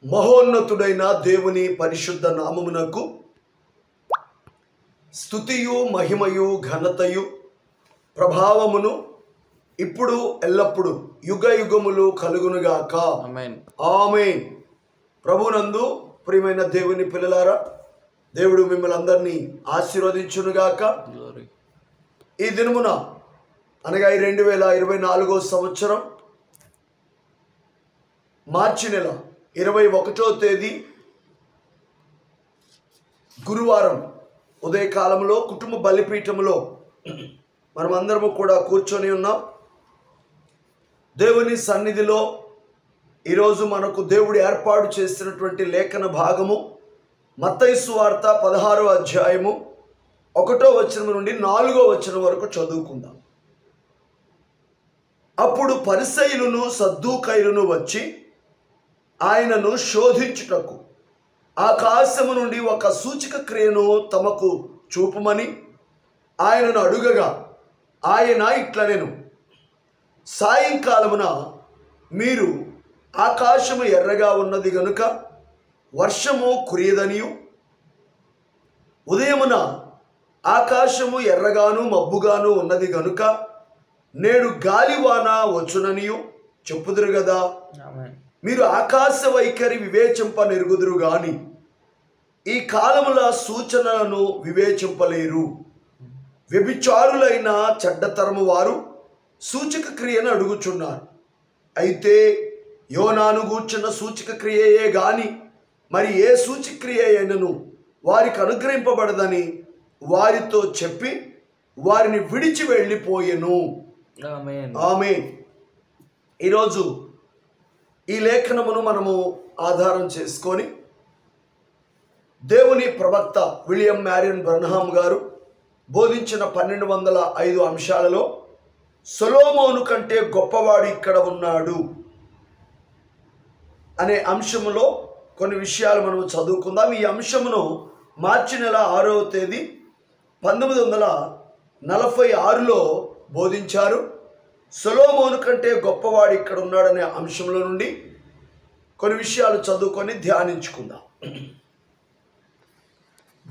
మహోన్నతుడైన దేవుని పరిశుద్ధ నామమునకు స్తుతియు మహిమయు ఘనతయు ప్రభావమును ఇప్పుడు ఎల్లప్పుడు యుగ యుగములు కలుగునుగాక. ఆమేన్. ఆమేన్. ప్రభునందు ప్రియమైన దేవుని పిల్లలారా, దేవుడు మిమ్మల్ని అందరినీ ఆశీర్వదించునుగాక. ఈ దినమున అనగా 2024 సంవత్సరం మార్చి నెల 21వ తేదీ గురువారం ఉదయకాలంలో కుటుంబ బలిపీఠములో మనమందరము కూడా కూర్చొని ఉన్నాం. దేవుని సన్నిధిలో ఈరోజు మనకు దేవుడు ఏర్పాటు చేసినటువంటి లేఖన భాగము మత్తయి సువార్త 16వ అధ్యాయము 1వ వచనం నుండి 4వ వచనం వరకు చదువుకుందాం. అప్పుడు పరిసయ్యులను సద్దూకయ్యులను వచ్చి ఆయనను శోధించుటకు ఆకాశము నుండి ఒక సూచక క్రియను తమకు చూపమని ఆయనను అడుగగా ఆయన ఇట్లనెను, సాయంకాలమున మీరు ఆకాశము ఎర్రగా ఉన్నది గనుక వర్షము కురియదనియు, ఉదయమున ఆకాశము ఎర్రగాను మబ్బుగాను ఉన్నది గనుక నేడు గాలివాన వచ్చుననియు చెప్పుదురు గదా. మీరు ఆకాశ వైఖరి వివేచింపనెరుగుదురు గాని ఈ కాలముల సూచనలను వివేచింపలేరు. వ్యభిచారులైన చెడ్డతరము వారు సూచక క్రియను అడుగుచున్నారు. అయితే యోనాను గూర్చిన సూచక క్రియయే గాని మరి ఏ సూచక క్రియ అయినను వారికి అనుగ్రహింపబడదని వారితో చెప్పి వారిని విడిచి వెళ్ళిపోయెను. ఆమేన్. ఈరోజు ఈ లేఖనమును మనము ఆధారం చేసుకొని దేవుని ప్రవక్త విలియం మ్యారియన్ బ్రన్హామ్ గారు బోధించిన 1205 అంశాలలో సొలొమోను కంటే గొప్పవాడు ఇక్కడ ఉన్నాడు అనే అంశములో కొన్ని విషయాలు మనము చదువుకుందాం. ఈ అంశమును మార్చి నెల 6వ తేదీ 1946లో బోధించారు. సొలొమోను కంటే గొప్పవాడు ఇక్కడ ఉన్నాడనే అంశంలో నుండి కొన్ని విషయాలు చదువుకొని ధ్యానించుకుందాం.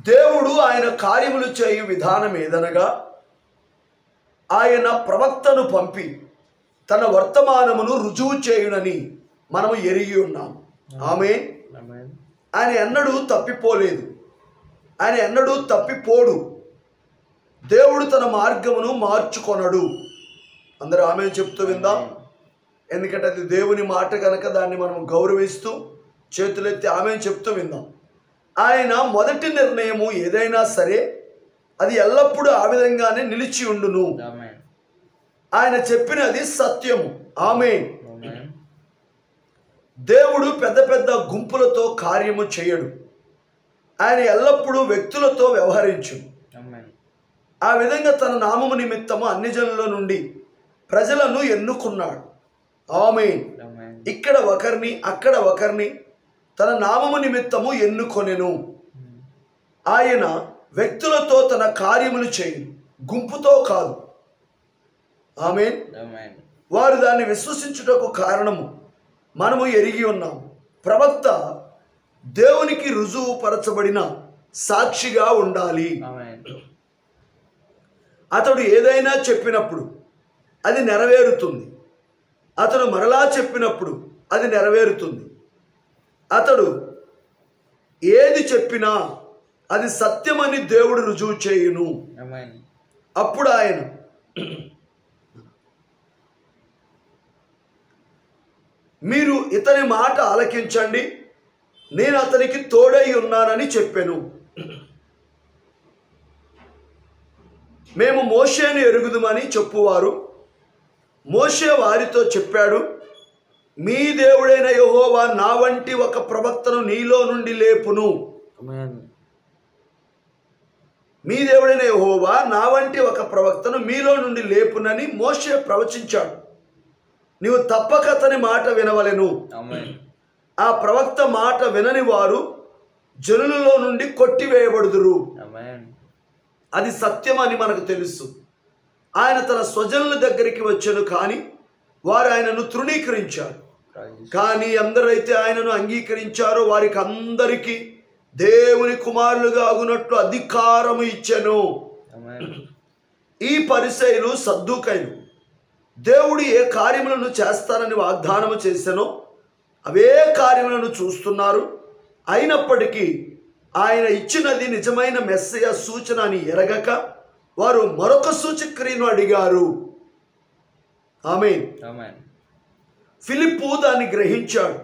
దేవుడు ఆయన కార్యములు చేయు విధానం ఏదనగా ఆయన ప్రవక్తను పంపి తన వర్తమానమును రుజువు చేయునని మనము ఎరిగి ఉన్నాము. ఆమేన్. ఆయన ఎన్నడూ తప్పిపోలేదు, ఆయన ఎన్నడూ తప్పిపోడు. దేవుడు తన మార్గమును మార్చుకొనడు. అందరూ ఆమేన్ చెప్తూ విందాం. ఎందుకంటే అది దేవుని మాట కనుక దాన్ని మనం గౌరవిస్తూ చేతులెత్తి ఆమేన్ చెప్తూ విందాం. ఆయన మొదటి నిర్ణయము ఏదైనా సరే అది ఎల్లప్పుడూ ఆ విధంగానే నిలిచి ఉండును. ఆయన చెప్పినది సత్యము. ఆమేన్. దేవుడు పెద్ద పెద్ద గుంపులతో కార్యము చేయడు. ఆయన ఎల్లప్పుడూ వ్యక్తులతో వ్యవహరించు. ఆ విధంగా తన నామము నిమిత్తము అన్ని జనుల నుండి ప్రజలను ఎన్నుకున్నాడు. ఆమేన్. ఇక్కడ ఒకరిని అక్కడ ఒకరిని తన నామము నిమిత్తము ఎన్నుకొనెను. ఆయన వ్యక్తులతో తన కార్యములు చేయు, గుంపుతో కాదు. ఆమేన్. వారు దాన్ని విశ్వసించుటకు కారణము మనము ఎరిగి ఉన్నాము. ప్రవక్త దేవునికి రుజువు పరచబడిన సాక్షిగా ఉండాలి. అతడు ఏదైనా చెప్పినప్పుడు అది నెరవేరుతుంది. అతడు మరలా చెప్పినప్పుడు అది నెరవేరుతుంది. అతడు ఏది చెప్పినా అది సత్యమని దేవుడు రుజువు చేయును. అప్పుడు ఆయన మీరు ఇతని మాట ఆలకించండి, నేను అతనికి తోడై ఉన్నానని చెప్పెను. మేము మోషేను ఎరుగుదుమని చెప్పువారు మోషే వారితో చెప్పాడు, మీ దేవుడైన యెహోవా నా వంటి ఒక ప్రవక్తను నీలో నుండి లేపును. మీ దేవుడైన యెహోవా నా వంటి ఒక ప్రవక్తను మీలో నుండి లేపునని మోషే ప్రవచించాడు. నీవు తప్పక అతని మాట వినవలెను. ఆ ప్రవక్త మాట వినని వారు జనులలో నుండి కొట్టివేయబడుదురు. అది సత్యమని మనకు తెలుసు. ఆయన తన స్వజనుల దగ్గరికి వచ్చెను, కానీ వారు ఆయనను తృణీకరించారు. కానీ అందరైతే ఆయనను అంగీకరించారో వారికి అందరికీ దేవుని కుమారులుగా అగునట్లు అధికారము ఇచ్చెను. ఈ పరిసయ్యులు సద్దూకయ్యులు దేవుడు ఏ కార్యములను చేస్తానని వాగ్దానము చేసెనో అవే కార్యములను చూస్తున్నారు. అయినప్పటికీ ఆయన ఇచ్చినది నిజమైన మెస్సయ సూచన అని ఎరగక వారు మరొక సూచక్రియను అడిగారు. ఆమేన్. ఫిలిప్పు దాన్ని గ్రహించాడు.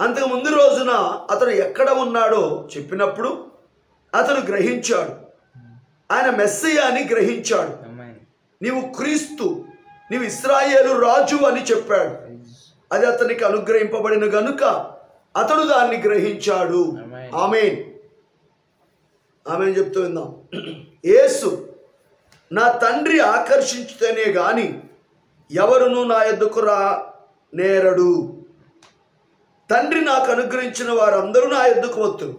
అంతకు ముందు రోజున అతను ఎక్కడ ఉన్నాడో చెప్పినప్పుడు అతను గ్రహించాడు. ఆయన మెస్సయ అని గ్రహించాడు. నీవు క్రీస్తు, నీవు ఇశ్రాయేలు రాజు అని చెప్పాడు. అది అతనికి అనుగ్రహింపబడిన గనుక అతడు దాన్ని గ్రహించాడు. ఆమేన్. ఆమేన్ చెప్తూ విందాం. యేసు నా తండ్రి ఆకర్షించితేనే గాని ఎవరును నా యొద్దకు రా నేరడు. తండ్రి నాకు అనుగ్రహించిన వారందరూ నా యొద్దకు వత్తురు.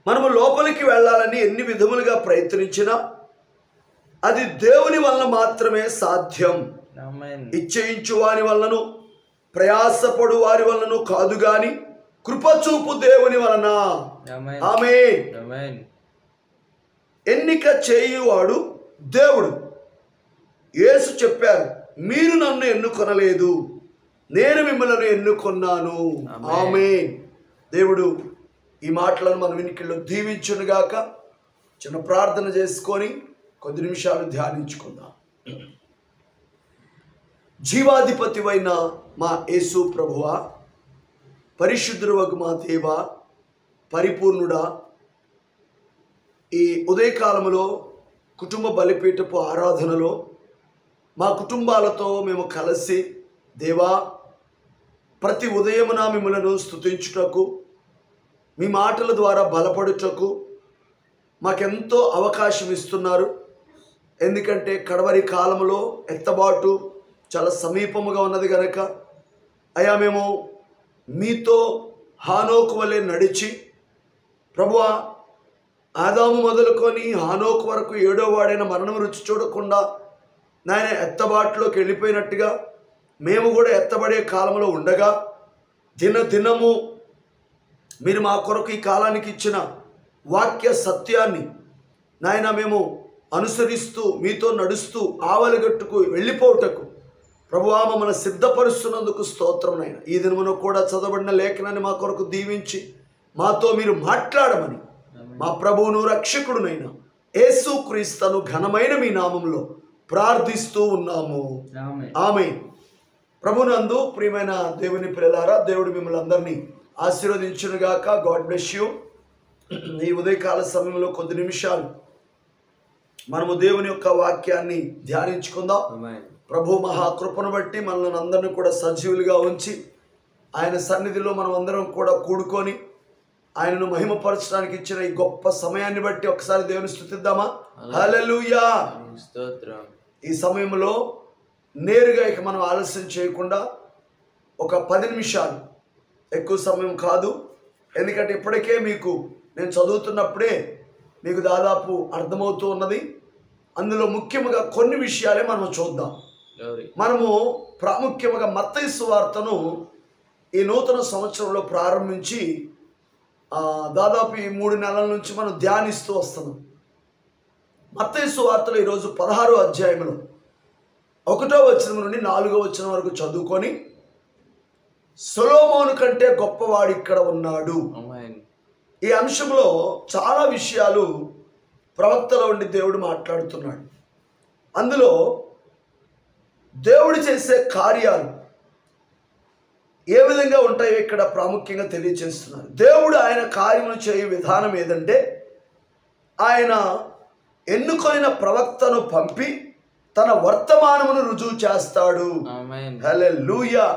మనము లోపలికి వెళ్ళాలని ఎన్ని విధములుగా ప్రయత్నించినా అది దేవుని వలన మాత్రమే సాధ్యం. ఇచ్చయించు వారి వలనను ప్రయాసపడు వారి వలనను కాదు గాని కృపచూపు దేవుని వలన. ఆమేన్. ఎన్నిక చేయువాడు దేవుడు. యేసు చెప్పారు, మీరు నన్ను ఎన్నుకొనలేదు, నేను మిమ్మల్ని ఎన్నుకొన్నాను. ఆమేన్. దేవుడు ఈ మాటలను మన వినికిల్లో దీవించునుగాక. చిన్న ప్రార్థన చేసుకొని కొద్ది నిమిషాలు ధ్యానించుకుందాం. జీవాధిపతివైన మా యేసు ప్రభువా, పరిశుద్ధుడవగు మా దేవా, పరిపూర్ణుడా, ఈ ఉదయకాలములో కుటుంబ బలిపీఠపు ఆరాధనలో మా కుటుంబాలతో మేము కలిసి దేవా ప్రతి ఉదయమున మిమ్మలను స్తుతించుటకు, మీ మాటల ద్వారా బలపడుటకు మాకెంతో అవకాశం ఇస్తున్నారు. ఎందుకంటే కడవరి కాలంలో ఎత్తబాటు చాలా సమీపముగా ఉన్నది కనుక అయ్యా మేము మీతో హానోకు వలె నడిచి ప్రభువా ఆదాము మొదలుకొని హానోకు వరకు 7వ వాడైన మరణం రుచి చూడకుండా నాయన ఎత్తబాటులోకి వెళ్ళిపోయినట్టుగా మేము కూడా ఎత్తబడే కాలంలో ఉండగా దినదినము మీరు మా కొరకు ఈ కాలానికి ఇచ్చిన వాక్య సత్యాన్ని నాయన మేము అనుసరిస్తూ మీతో నడుస్తూ ఆవలిగట్టుకు వెళ్ళిపోవుటకు ప్రభువా మమ్మల్ని సిద్ధపరుస్తున్నందుకు స్తోత్రం. నాయన ఈ దినమున కూడా చదవబడిన లేఖనాన్ని మా కొరకు దీవించి మాతో మీరు మాట్లాడమని మా ప్రభువును రక్షకుడునైనా యేసుక్రీస్తును ఘనమైన మీ నామంలో ప్రార్థిస్తూ ఉన్నాము. ఆమేన్. ప్రభునందు ప్రియమైన దేవుని పిల్లలారా, దేవుడు మిమ్మల్ని అందరినీ ఆశీర్వదించునుగాక. God bless you. ఈ ఉదయకాల సమయంలో కొద్ది నిమిషాలు మనము దేవుని యొక్క వాక్యాన్ని ధ్యానించుకుందాం. ప్రభు మహాకృపను బట్టి మనల్ని అందరినీ కూడా సజీవులుగా ఉంచి ఆయన సన్నిధిలో మనం అందరం కూడా కూడుకొని ఆయనను మహిమపరచడానికి ఇచ్చిన ఈ గొప్ప సమయాన్ని బట్టి ఒకసారి దేవుని స్తుతిద్దామా? హల్లెలూయా. ఈ సమయంలో నేరుగా ఇక మనం ఆలస్యం చేయకుండా ఒక 10 నిమిషాలు, ఎక్కువ సమయం కాదు, ఎందుకంటే ఇప్పటికే మీకు నేను చదువుతున్నప్పుడే మీకు దాదాపు అర్థమవుతూ ఉన్నది. అందులో ముఖ్యంగా కొన్ని విషయాలే మనం చూద్దాం. మనము ప్రాముఖ్యంగా మత్తయి సువార్తను ఈ నూతన సంవత్సరంలో ప్రారంభించి దాదాపు ఈ 3 నెలల నుంచి మనం ధ్యానిస్తూ వస్తున్నాం. మత్తయి సువార్తలో ఈరోజు 16వ అధ్యాయంలో 1వ వచనం నుండి 4వ వచనం వరకు చదువుకొని సొలొమోను కంటే గొప్పవాడు ఇక్కడ ఉన్నాడు. ఈ అంశంలో చాలా విషయాలు ప్రవక్తలో ఉండి దేవుడు మాట్లాడుతున్నాడు. అందులో దేవుడు చేసే కార్యాలు ఏ విధంగా ఉంటాయో ఇక్కడ ప్రాముఖ్యంగా తెలియజేస్తున్నారు. దేవుడు ఆయన కార్యములు చేయు విధానం ఏదంటే ఆయన ఎన్నుకొనిన ప్రవక్తను పంపి తన వర్తమానమును రుజువు చేస్తాడు. హల్లెలూయా.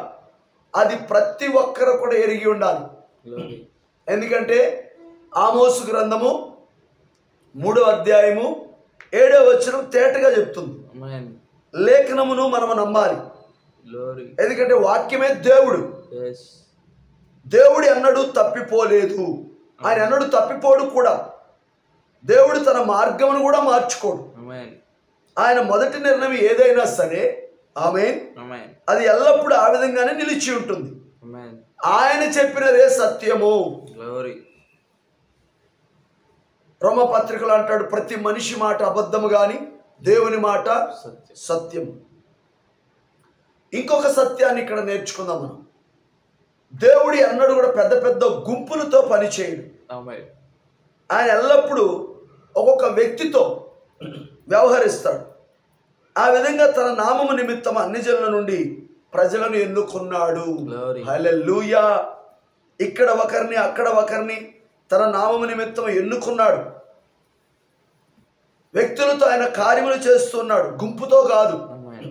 అది ప్రతి ఒక్కరు కూడా ఎరిగి ఉండాలి. ఎందుకంటే ఆమోసు గ్రంథము 3వ అధ్యాయము 7వ వచనం తేటగా చెప్తుంది. లేఖనమును మనము నమ్మాలి. ఎందుకంటే వాక్యమే దేవుడు. దేవుడు ఎన్నడూ తప్పిపోలేదు. ఆయన ఎన్నడూ తప్పిపోడు కూడా. దేవుడు తన మార్గమును కూడా మార్చుకోడు. ఆయన మొదటి నిర్ణయం ఏదైనా సరే ఆమేన్. ఆమేన్. అది ఎల్లప్పుడూ ఆ విధంగానే నిలిచి ఉంటుంది. ఆమేన్. ఆయన చెప్పినదే సత్యము. గ్లోరీ. రోమపత్రికలు అంటాడు, ప్రతి మనిషి మాట అబద్ధము గాని దేవుని మాట సత్యం. సత్యం. ఇంకొక సత్యాన్ని ఇక్కడ నేర్చుకుందాం మనం. దేవుడు అన్నడు కూడా పెద్ద పెద్ద గుంపులతో పనిచేయడు. ఆమేన్. ఆయన ఎల్లప్పుడూ ఒక్కొక్క వ్యక్తితో వ్యవహరిస్తాడు. ఆ విధంగా తన నామము నిమిత్తం అన్ని జనుల నుండి ప్రజలను ఎన్నుకున్నాడు. Glory. హల్లెలూయా. ఇక్కడ ఒకరిని అక్కడ ఒకరిని తన నామము నిమిత్తం ఎన్నుకున్నాడు. వ్యక్తులతో ఆయన కార్యములు చేస్తున్నాడు, గుంపుతో కాదు. ఆమేన్.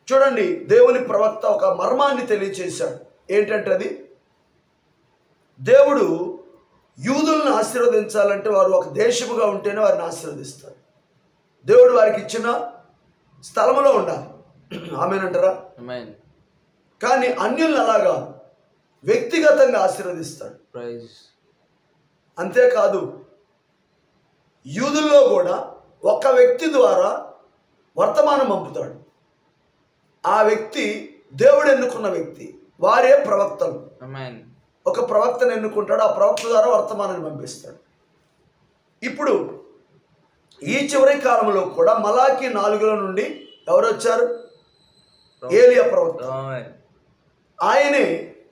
చూడండి, దేవుని ప్రవక్త ఒక మర్మాన్ని తెలియచేశాడు. ఏంటంటే అది, దేవుడు యూదులను ఆశీర్వదించాలంటే వారు ఒక దేశముగా ఉంటేనే వారిని ఆశీర్వదిస్తాడు. దేవుడు వారికి ఇచ్చిన స్థలములో ఉండాలి. ఆమేనంటారా? ఆమేన్. కానీ అన్యులను అలాగా వ్యక్తిగతంగా ఆశీర్వదిస్తాడు. ప్రైజ్. అంతేకాదు, యూదుల్లో కూడా ఒక వ్యక్తి ద్వారా వర్తమానం పంపుతాడు. ఆ వ్యక్తి దేవుడు ఎన్నుకున్న వ్యక్తి, వారే ప్రవక్తలు. ఆమేన్. ఒక ప్రవక్తను ఎన్నుకుంటాడు, ఆ ప్రవక్త ద్వారా వర్తమానాన్ని పంపిస్తాడు. ఇప్పుడు ఈ చివరి కాలంలో కూడా మలాకి 4 నుండి ఎవరు వచ్చారు? ఏలియా ప్రవక్త. ఆమేన్. ఆయనే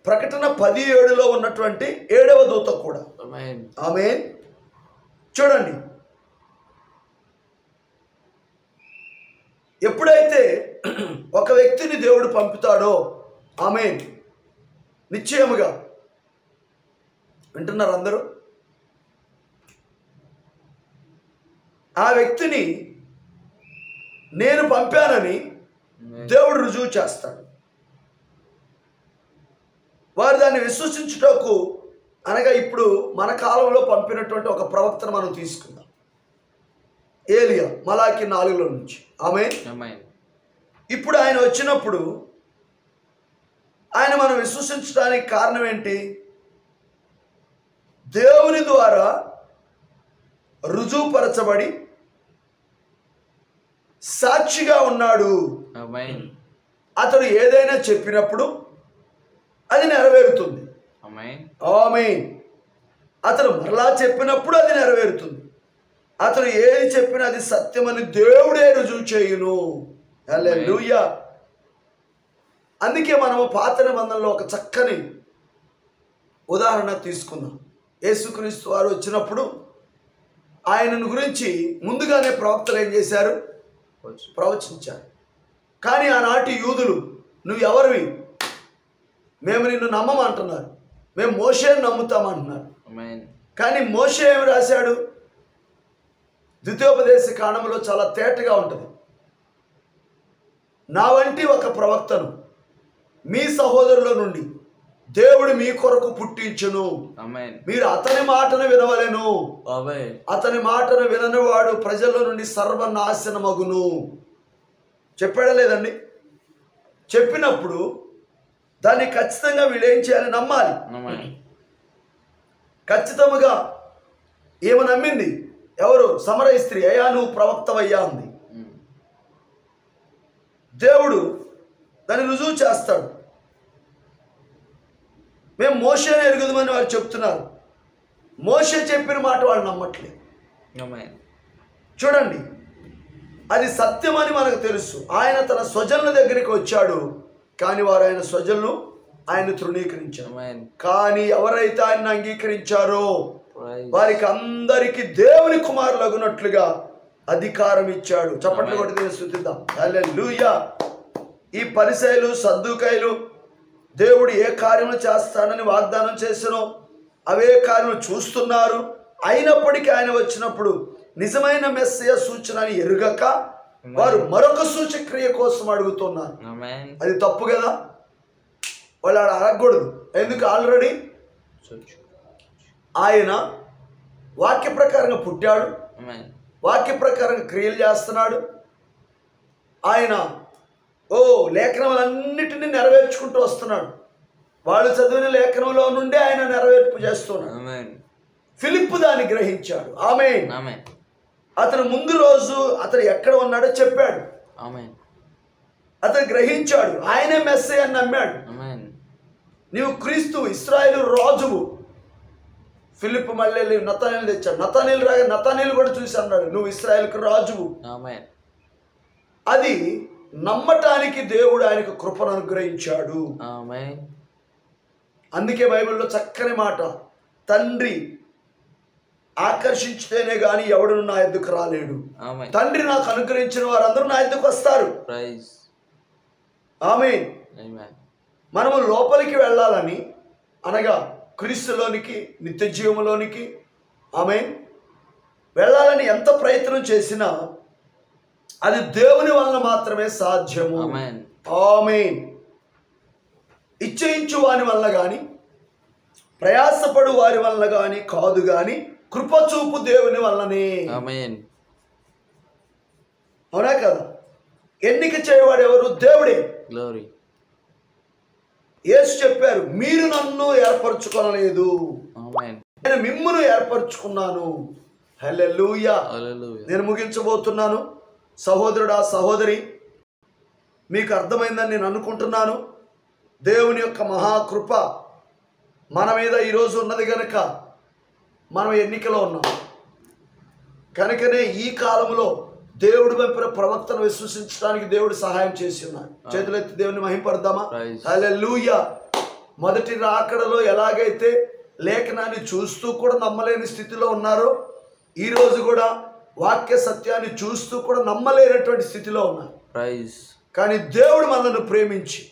ప్రకటన 17లో ఉన్నటువంటి 7వ దూత కూడా. ఆమేన్. ఆమేన్. చూడండి, ఎప్పుడైతే ఒక వ్యక్తిని దేవుడు పంపుతాడో, ఆమేన్, నిశ్చయముగా వింటున్నారు అందరూ, ఆ వ్యక్తిని నేను పంపానని దేవుడు రుజువు చేస్తాడు. వారు దాన్ని విశ్వసించుటకు, అనగా ఇప్పుడు మన కాలంలో పంపినటువంటి ఒక ప్రవక్తను మనం తీసుకుందాం, ఏలియా, మలాకి 4లో నుంచి. ఆమేన్. ఆమేన్. ఇప్పుడు ఆయన వచ్చినప్పుడు ఆయన మనం విశ్వసించడానికి కారణం ఏంటి? దేవుని ద్వారా రుజువుపరచబడి సాక్షిగా ఉన్నాడు. ఆమేన్. అతడు ఏదైనా చెప్పినప్పుడు అది నెరవేరుతుంది. ఆమేన్. ఆమేన్. అతడు మరలా చెప్పినప్పుడు అది నెరవేరుతుంది. అతడు ఏది చెప్పినా అది సత్యమని దేవుడే రుజువు చేయును. హల్లెలూయా. అందుకే మనము పాత నిబంధనలో ఒక చక్కని ఉదాహరణ తీసుకుందాం. యేసుక్రీస్తు వారు వచ్చినప్పుడు ఆయనను గురించి ముందుగానే ప్రవక్తలు ఏం చేశారు? ప్రవచించారు. కానీ ఆనాటి యూదులు, నువ్వు ఎవరివి, మేము నిన్ను నమ్మమంటున్నారు, మేము మోషేని నమ్ముతామంటున్నారు. ఆమేన్. కానీ మోషే ఏమి రాశాడు? ద్వితీయోపదేశ కాండములో చాలా తేటగా ఉంటుంది. నా వంటి ఒక ప్రవక్తను మీ సహోదరుల నుండి దేవుడు మీ కొరకు పుట్టించును, ఆమేన్. మీరు అతని మాటను వినవలెను, ఆమేన్. అతని మాటను విననివాడు ప్రజల నుండి సర్వనాశనమగును. చెప్పాడా లేదండి? చెప్పినప్పుడు దాన్ని ఖచ్చితంగా వీళ్ళు ఏం చేయాలి? నమ్మాలి. ఆమేన్. ఖచ్చితంగా ఏమి నమ్మింది? ఎవరు? సమరయ స్త్రీ. అయ్యా నువ్వు ప్రవక్తవయ్యా అంది. దేవుడు దాన్ని రుజువు చేస్తాడు. మేము మోషేని ఎరుగుదమని వాళ్ళు చెప్తున్నారు. మోషే చెప్పిన మాట వాళ్ళు నమ్మట్లేదు. ఆమేన్. చూడండి, అది సత్యమని మనకు తెలుసు. ఆయన తన స్వజనుల దగ్గరికి వచ్చాడు, కానీ వారు ఆయన స్వజనులు ఆయన తృణీకరించారు. ఆమేన్. కానీ ఎవరైతే ఆయన అంగీకరించారో ప్రైజ్. వారికి అందరికీ దేవుని కుమారులగునట్లుగా అధికారం ఇచ్చాడు. చప్పట్లు కొట్టి దేవుని స్తుతిద్దాం. హల్లెలూయా. ఈ పరిసయ్యులు, సద్దూకయ్యులు దేవుడు ఏ కార్యములు చేస్తాడని వాగ్దానం చేసినో అవే కార్యములు చూస్తున్నారు. అయినప్పటికీ ఆయన వచ్చినప్పుడు నిజమైన మెస్సయ సూచనని ఎరుగక వారు మరొక సూచక్రియ కోసం అడుగుతున్నారు. ఆమేన్. అది తప్పు కదా. వాళ్ళు ఆడ అడగకూడదు. ఎందుకు? ఆల్రెడీ ఆయన వాక్య ప్రకారంగా పుట్టాడు, ఆమేన్. వాక్య ప్రకారంగా క్రియలు చేస్తున్నాడు. ఆయన లేఖనములన్నిటినీ నెరవేర్చుకుంటూ వస్తున్నాడు. వాళ్ళు చదివిన లేఖనంలో నుండి ఆయన నెరవేర్పు చేస్తున్నాడు. ఆమేన్. ఫిలిప్పు దాన్ని గ్రహించాడు. ఆమేన్. ఆమేన్. అతను ముందు రోజు అతను ఎక్కడ ఉన్నాడో చెప్పాడు. ఆమేన్. అతను గ్రహించాడు, ఆయనే మెస్సయ్య అని నమ్మాడు. ఆమేన్. నీవు క్రీస్తు, ఇశ్రాయేలు రాజువు. ఫిలిప్ మళ్ళీ నతానేలు తెచ్చాడు. నతానేలు రాగా నతానేలు కూడా చూసి అన్నాడు, నువ్వు ఇశ్రాయేలుకు రాజువు. ఆమేన్. అది నమ్మటానికి దేవుడు ఆయనకు కృపను అనుగ్రహించాడు. ఆమేన్. అందుకే బైబిల్లో చక్కని మాట, తండ్రి ఆకర్షించితేనే గాని ఎవడును నా ఎద్దుకు రాలేడు. ఆమేన్. తండ్రి నాకు అనుగ్రహించిన వారందరూ నా ఎద్దుకు వస్తారు. ప్రైజ్. ఆమేన్. ఆమేన్. మనము లోపలికి వెళ్ళాలని, అనగా క్రీస్తులోనికి, నిత్య జీవంలోనికి ఆమేన్ వెళ్ళాలని ఎంత ప్రయత్నం చేసినా అది దేవుని వలన మాత్రమే సాధ్యము. ఆమేన్. ఆమేన్. ఇచ్చయించు వారి వల్ల కానీ, ప్రయాసపడు వారి వల్ల కానీ కాదు, కానీ కృపచూపు దేవుని వల్లనే. ఆమేన్. అవునా కదా? ఎన్నిక చేయవాడు ఎవరు? దేవుడే. గ్లోరీ. యేసు చెప్పారు, మీరు నన్ను ఏర్పరచుకోనలేదు, ఆమేన్. నేను మిమ్మును ఏర్పరచుకున్నాను. హల్లెలూయా. హల్లెలూయా. నేను ముగించబోతున్నాను. సహోదరుడా, సహోదరి, మీకు అర్థమైందని నేను అనుకుంటున్నాను. దేవుని యొక్క మహాకృప మన మీద ఈరోజు ఉన్నది కనుక మనం ఎన్నికలో ఉన్నాం. కనుకనే ఈ కాలంలో దేవుడు పంపిన ప్రవక్తను విశ్వసించడానికి దేవుడు సహాయం చేసి ఉన్నాడు. చేతులెత్తి దేవుని మహింపడదామా? హల్లెలూయా. మొదటి రాకడలో ఎలాగైతే లేఖనాన్ని చూస్తూ కూడా నమ్మలేని స్థితిలో ఉన్నారో, ఈరోజు కూడా వాక్య సత్యాన్ని చూస్తూ కూడా నమ్మలేనటువంటి స్థితిలో ఉన్నారు. ప్రైజ్. కానీ దేవుడు మనల్ని ప్రేమించి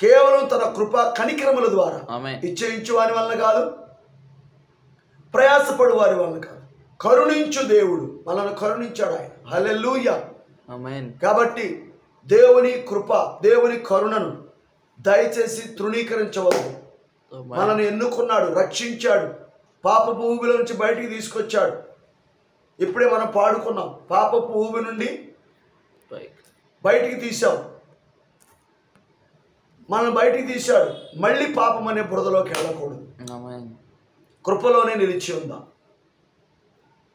కేవలం తన కృప కనికరముల ద్వారా, ఆమేన్. ఇచ్చయించు వారి వలన కాదు, ప్రయాసపడు వారి వలన కాదు, కరుణించు దేవుడు మనల్ని కరుణించాడు ఆయన. హల్లెలూయా. ఆమేన్. కాబట్టి దేవుని కృప, దేవుని కరుణను దయచేసి తృణీకరించవద్దు. మనల్ని ఎన్నుకున్నాడు, రక్షించాడు, పాపపు ఊబిలో నుంచి బయటికి తీసుకొచ్చాడు. ఇప్పుడే మనం పాడుకున్నాం, పాపపు ఊబి నుండి బయటికి తీశాం, మనం బయటికి తీశాడు. మళ్ళీ పాపం అనే బురదలోకి వెళ్ళకూడదు, ఆమేన్. కృపలోనే నిలిచి ఉందాం.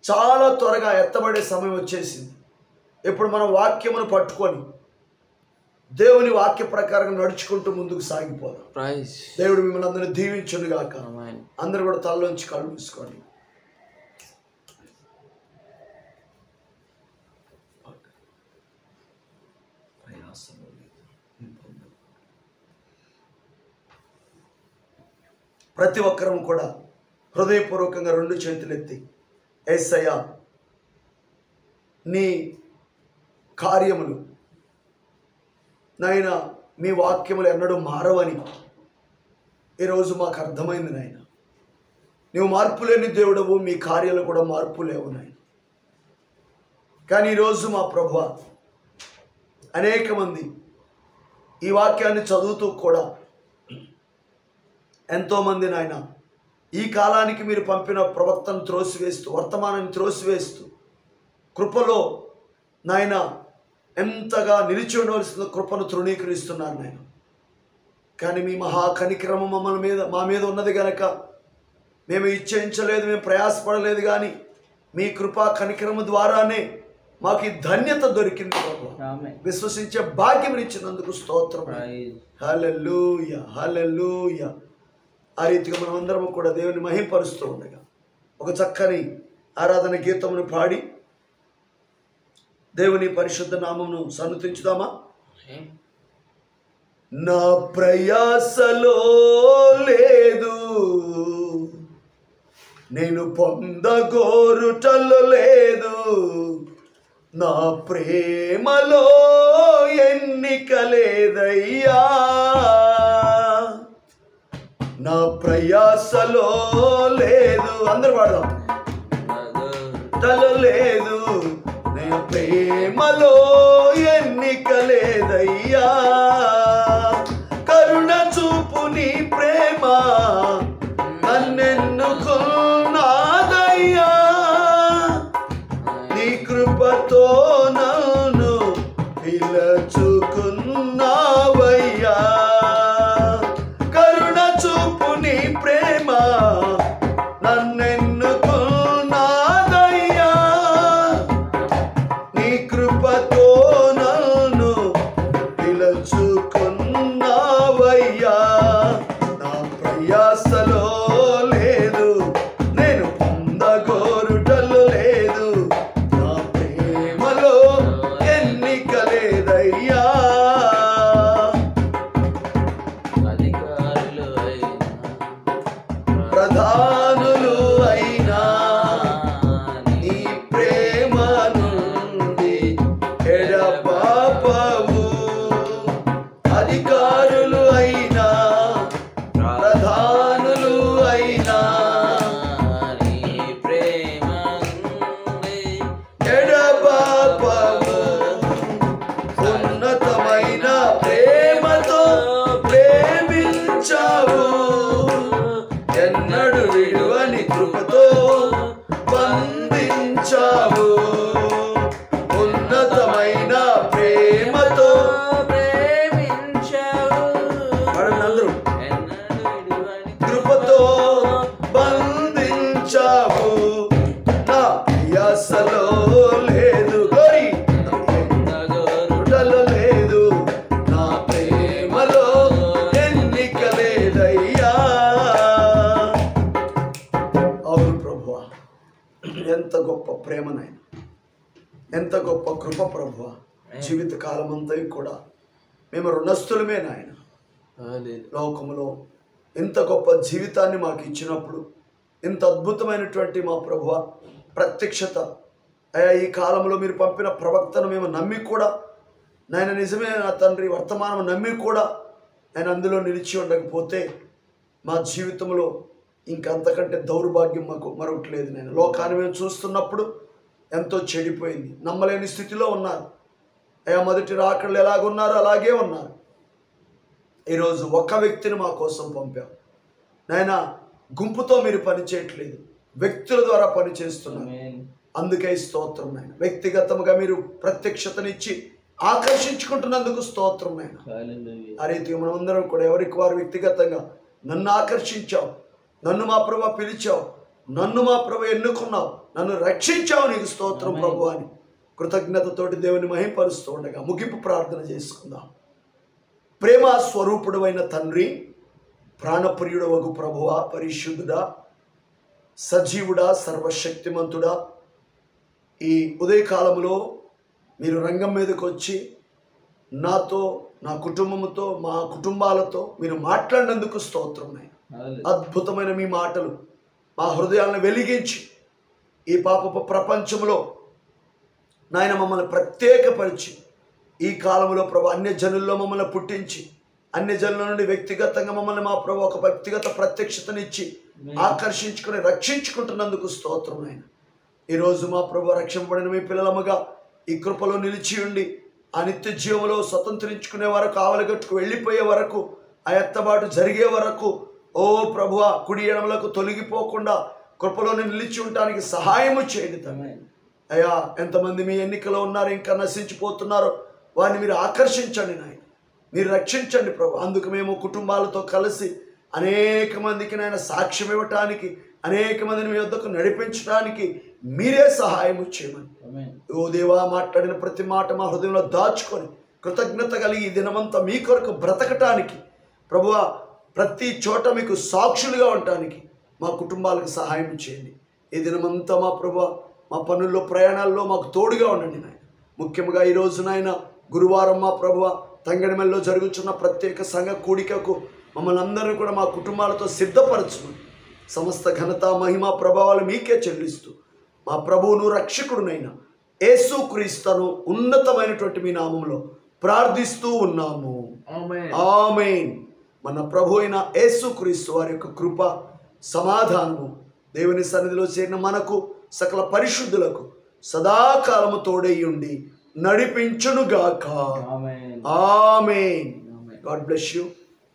చాలా త్వరగా ఎత్తబడే సమయం వచ్చేసింది. ఇప్పుడు మనం వాక్యమును పట్టుకొని దేవుని వాక్య ప్రకారం నడుచుకుంటూ ముందుకు సాగిపోదాం. ప్రైజ్. దేవుడు మిమ్మల్ని అందరినీ దీవించును గాక. ఆమేన్. అందరూ కూడా తలలోంచి కళ్ళు మూసుకోండి. ప్రతి ఒక్కరం కూడా హృదయపూర్వకంగా రెండు చేతులెత్తి, యేసయ్యా, నీ కార్యములు నాయన, మీ వాక్యములు ఎన్నడూ మారవని ఈరోజు మాకు అర్థమైంది నాయన. నువ్వు మార్పు లేని దేవుడవు, మీ కార్యాలు కూడా మార్పు లేవు నాయన. కానీ ఈరోజు మా ప్రభువా, అనేక మంది ఈ వాక్యాన్ని చదువుతూ కూడా ఎంతోమంది నాయన ఈ కాలానికి మీరు పంపిన ప్రవక్తను త్రోసివేస్తూ, వర్తమానాన్ని త్రోసివేస్తూ, కృపలో నాయన ఎంతగా నిలిచి ఉండవలసిన కృపను తృణీకరిస్తున్నారు నాయన. కానీ మీ మహాకనిక్రమం మా మీద ఉన్నది కనుక మేము ఇచ్చేయించలేదు, మేము ప్రయాసపడలేదు, కానీ మీ కృపా కనికరము ద్వారానే మాకు ఈ ధన్యత దొరికింది ప్రభు. విశ్వసించే భాగ్యం ఇచ్చినందుకు స్తోత్రం. హల్లెలూయా, హల్లెలూయా. ఆ రీతిగా మనం అందరం కూడా దేవుని మహింపరుస్తూ ఉండగా ఒక చక్కని ఆరాధన గీతమును పాడి దేవుని పరిశుద్ధ నామమును సన్నుతించుదామా? నా ప్రయాసలో లేదు, నేను పొందగోరుటలో లేదు, నా ప్రేమలో ఎన్నిక లేదయ్యా, నా ప్రయాసలో లేదు. అందరూ పాడదాం. తలో లేదు, నా ప్రేమలో ఎన్నిక లేదయ్యా, కరుణ చూపు నీ ప్రేమ నన్నెన్నుకున్నాదయ్యా, నీ కృపతో నన్ను పిలుచుకున్నావయ్యా, కరుణ చూపు నీ ప్రేమ నన్నెన్నుకున్నాదయ్యా, నీ కృపతో నన్ను ప్రధానులు అయినా నీ ప్రేమ నుండి ఎడబాపవు. అధికారులు అయినా ప్రధానులు అయినా నీ ప్రేమ నుండి ఎడబాపవు. ఉన్నతమైన ప్రేమతో ప్రేమించావు. ఎన్నడు విడువని కృపతో బంధించావు. ఉన్నతమైన ప్రేమతో ప్రేమించావు. అందరూ ఎన్నడూ విడువని కృపతో బంధించావు. నా యాసలో లేదు గోరి గుటలో లేదు. నా ప్రేమలో ఎన్నిక లేదయ్యా. అవును ప్రభువా, ఎంత గొప్ప ప్రేమనైనా, ఎంత గొప్ప కృప ప్రభువా. జీవిత కాలం అంతా కూడా మేము రుణస్థులమే నాయన. లోకములో ఇంత గొప్ప జీవితాన్ని మాకు ఇచ్చినప్పుడు, ఇంత అద్భుతమైనటువంటి మా ప్రభువా ప్రత్యక్షత అయ్యా, ఈ కాలంలో మీరు పంపిన ప్రవక్తను మేము నమ్మి కూడా నాయన, నిజమే నా తండ్రి, వర్తమానం నమ్మి కూడా ఆయన అందులో నిలిచి ఉండకపోతే మా జీవితంలో ఇంకంతకంటే దౌర్భాగ్యం మాకు మరొకటి లేదు. నేను లోకాన్ని మేము చూస్తున్నప్పుడు ఎంతో చెడిపోయింది, నమ్మలేని స్థితిలో ఉన్నారు అయ్యా. మొదటి రాకళ్ళు ఎలాగున్నారో అలాగే ఉన్నారు. ఈరోజు ఒక వ్యక్తిని మా కోసం పంపాం నాయన. గుంపుతో మీరు పని చేయట్లేదు, వ్యక్తుల ద్వారా పని చేస్తున్నారు. అందుకే స్తోత్రం నాయన. వ్యక్తిగతంగా మీరు ప్రత్యక్షతనిచ్చి ఆకర్షించుకుంటున్నందుకు స్తోత్రం నాయన. ఆ రీతిగా మనమందరం కూడా ఎవరికి వారు వ్యక్తిగతంగా నన్ను ఆకర్షించావు, నన్ను మా ప్రభు పిలిచావు, నన్ను మా ప్రభు ఎన్నుకున్నావు, నన్ను రక్షించావు, నీకు స్తోత్రం ప్రభు అని కృతజ్ఞతతోటి దేవుని మహింపరుస్తూ ఉండగా ముగింపు ప్రార్థన చేసుకుందాం. ప్రేమ స్వరూపుడు అయిన తండ్రి, ప్రాణప్రియుడు వగు ప్రభువా, పరిశుద్ధుడా, సజీవుడా, సర్వశక్తిమంతుడా, ఈ ఉదయకాలంలో మీరు రంగం మీదకి వచ్చి నాతో, నా కుటుంబంతో, మా కుటుంబాలతో మీరు మాట్లాడినందుకు స్తోత్రం నాయన. అద్భుతమైన మీ మాటలు మా హృదయాలను వెలిగించి ఈ పాపపు ప్రపంచంలో నాయన మమ్మల్ని ప్రత్యేకపరిచి ఈ కాలంలో ప్రభు అన్య జనుల్లో మమ్మల్ని పుట్టించి అన్య జనుల నుండి వ్యక్తిగతంగా మమ్మల్ని మా ప్రభు ఒక వ్యక్తిగత ప్రత్యక్షతనిచ్చి ఆకర్షించుకుని రక్షించుకుంటున్నందుకు స్తోత్రం నాయన. ఈరోజు మా ప్రభు రక్షింపబడిన మీ పిల్లలముగా ఈ కృపలో నిలిచి ఉండి ఆ నిత్య జీవంలో స్వతంత్రించుకునే వరకు, ఆవలగట్టుకు వెళ్ళిపోయే వరకు, ఆ ఎత్తబాటు జరిగే వరకు ఓ ప్రభువా కుడి ఎడమలకు తొలగిపోకుండా కృపలో నిలిచి ఉండటానికి సహాయము చేయండి తండ్రి. అయ్యా, ఎంతమంది మీ ఎన్నికలో ఉన్నారు, ఇంకా నశించిపోతున్నారో వారిని మీరు ఆకర్షించండి నాయన, మీరు రక్షించండి ప్రభు. అందుకు మేము కుటుంబాలతో కలిసి అనేక మందికి నాయన సాక్ష్యం ఇవ్వటానికి, అనేక మందిని మీ వద్దకు నడిపించడానికి మీరే సహాయం చేయమని ఓ దేవా, మాట్లాడిన ప్రతి మాట మా హృదయంలో దాచుకొని కృతజ్ఞత కలిగి ఈ దినమంతా మీ కొరకు బ్రతకటానికి ప్రభువా, ప్రతి చోట మీకు సాక్షులుగా ఉండటానికి మా కుటుంబాలకు సహాయం చేయండి. ఈ దినమంతా మా ప్రభువా, మా పనుల్లో, ప్రయాణాల్లో మాకు తోడుగా ఉండండి నాయన. ముఖ్యంగా ఈరోజు నాయన గురువారం మా ప్రభువా తంగడిమెల్లో జరుగుతున్న ప్రత్యేక సంఘ కూడికకు మమ్మల్ని అందరినీ కూడా మా కుటుంబాలతో సిద్ధపరచుకుని సమస్త ఘనత, మహిమ, ప్రభావాలు మీకే చెల్లిస్తూ మా ప్రభువును రక్షకుడునైనా యేసుక్రీస్తును ఉన్నతమైనటువంటి మీ నామంలో ప్రార్థిస్తూ ఉన్నాము. ఆమేన్. మన ప్రభు అయిన యేసుక్రీస్తు వారి యొక్క కృప, సమాధానము దేవుని సన్నిధిలో చేరిన మనకు సకల పరిశుద్ధులకు సదాకాలము తోడై ఉండి నడిపించునుగాక. ఆమేన్. God bless you.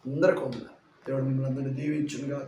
అందరికీ వందనాలు. దేవుడు మిమ్మల్ని అందరినీ దీవించునుగాక.